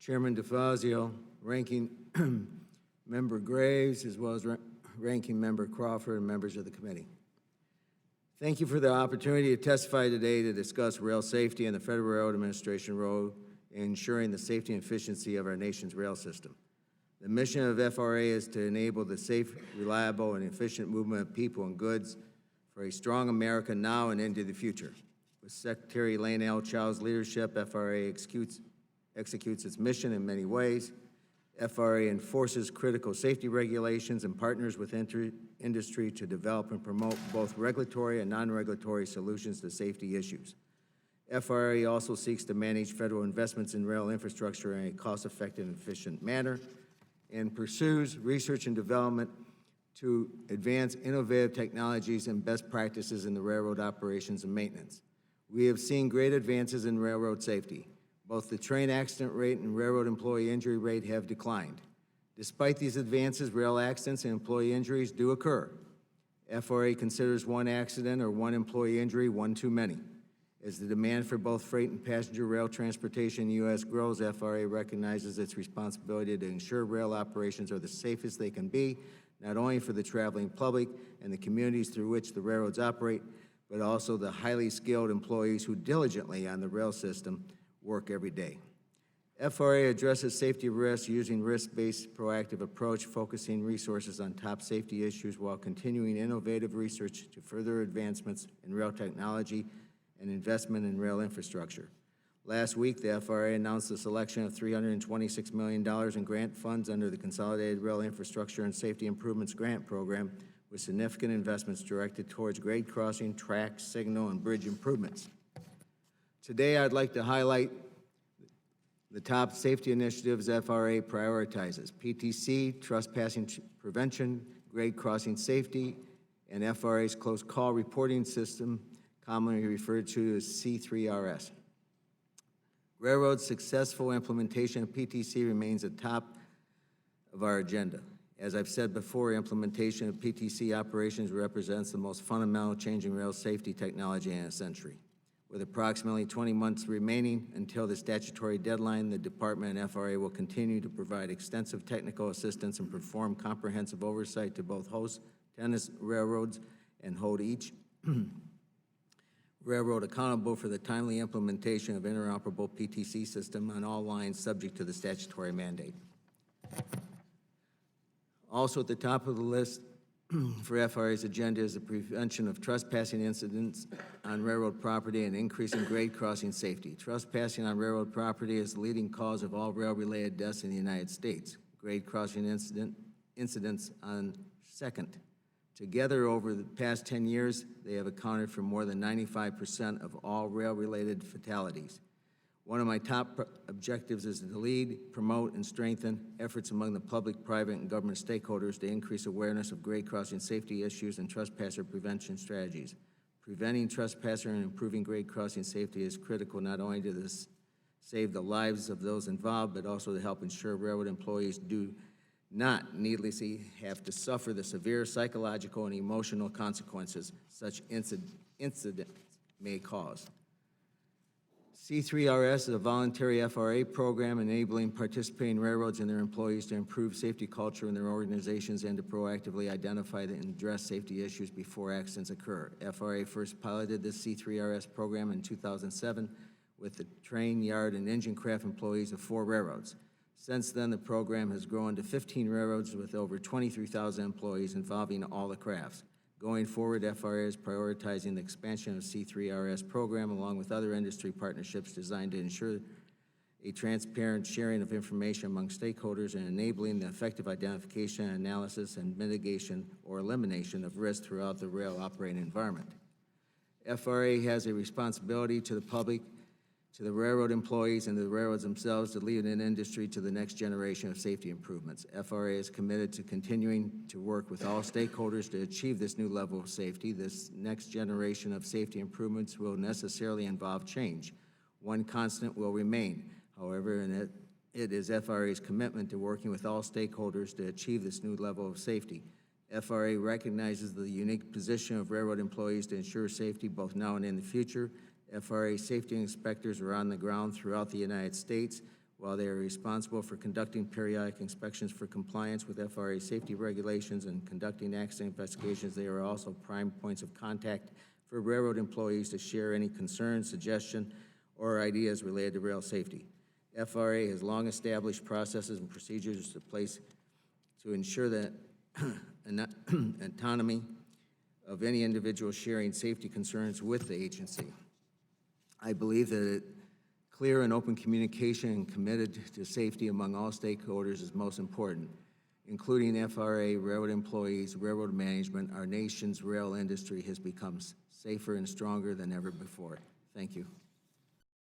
Chairman DeFazio, Ranking Member Graves, as well as Ranking Member Crawford and members of the committee. Thank you for the opportunity to testify today to discuss rail safety and the Federal Railroad Administration role in ensuring the safety and efficiency of our nation's rail system. The mission of FRA is to enable the safe, reliable, and efficient movement of people and goods for a strong America now and into the future. With Secretary Lane L. Chow's leadership, FRA executes its mission in many ways. FRA enforces critical safety regulations and partners with industry to develop and promote both regulatory and non-regulatory solutions to safety issues. FRA also seeks to manage federal investments in rail infrastructure in a cost-effective and efficient manner and pursues research and development to advance innovative technologies and best practices in the railroad operations and maintenance. We have seen great advances in railroad safety. Both the train accident rate and railroad employee injury rate have declined. Despite these advances, rail accidents and employee injuries do occur. FRA considers one accident or one employee injury one too many. As the demand for both freight and passenger rail transportation in the U.S. grows, FRA recognizes its responsibility to ensure rail operations are the safest they can be, not only for the traveling public and the communities through which the railroads operate, but also the highly skilled employees who diligently on the rail system work every day. FRA addresses safety risks using risk-based proactive approach, focusing resources on top safety issues while continuing innovative research to further advancements in rail technology and investment in rail infrastructure. Last week, the FRA announced the selection of $326 million in grant funds under the Consolidated Rail Infrastructure and Safety Improvements Grant Program, with significant investments directed towards grade crossing, track, signal, and bridge improvements. Today, I'd like to highlight the top safety initiatives FRA prioritizes: PTC, trespassing prevention, grade crossing safety, and FRA's close call reporting system, commonly referred to as C3RS. Railroad's successful implementation of PTC remains at top of our agenda. As I've said before, implementation of PTC operations represents the most fundamental change in rail safety technology in a century. With approximately 20 months remaining until the statutory deadline, the Department and FRA will continue to provide extensive technical assistance and perform comprehensive oversight to both host tenant railroads and hold each railroad accountable for the timely implementation of interoperable PTC system on all lines subject to the statutory mandate. Also at the top of the list for FRA's agenda is the prevention of trespassing incidents on railroad property and increasing grade crossing safety. Trespassing on railroad property is the leading cause of all rail-related deaths in the United States. Grade crossing incidents on second. Together, over the past 10 years, they have accounted for more than 95% of all rail-related fatalities. One of my top objectives is to lead, promote, and strengthen efforts among the public, private, and government stakeholders to increase awareness of grade crossing safety issues and trespasser prevention strategies. Preventing trespasser and improving grade crossing safety is critical not only to save the lives of those involved, but also to help ensure railroad employees do not needlessly have to suffer the severe psychological and emotional consequences such incidents may cause. C3RS is a voluntary FRA program enabling participating railroads and their employees to improve safety culture in their organizations and to proactively identify and address safety issues before accidents occur. FRA first piloted this C3RS program in 2007 with the train, yard, and engine craft employees of 4 railroads. Since then, the program has grown to 15 railroads with over 23,000 employees involving all the crafts. Going forward, FRA is prioritizing the expansion of C3RS program along with other industry partnerships designed to ensure a transparent sharing of information among stakeholders and enabling the effective identification, analysis, and mitigation or elimination of risk throughout the rail operating environment. FRA has a responsibility to the public, to the railroad employees, and to the railroads themselves to lead an industry to the next generation of safety improvements. FRA is committed to continuing to work with all stakeholders to achieve this new level of safety. This next generation of safety improvements will necessarily involve change. One constant will remain, however, and it is FRA's commitment to working with all stakeholders to achieve this new level of safety. FRA recognizes the unique position of railroad employees to ensure safety both now and in the future. FRA safety inspectors are on the ground throughout the United States, While they are responsible for conducting periodic inspections for compliance with FRA safety regulations and conducting accident investigations, they are also prime points of contact for railroad employees to share any concerns, suggestions, or ideas related to rail safety. FRA has long established processes and procedures in place to ensure that autonomy of any individual sharing safety concerns with the agency. I believe that clear and open communication and committed to safety among all stakeholders is most important, including FRA, railroad employees, railroad management. Our nation's rail industry has become safer and stronger than ever before. Thank you.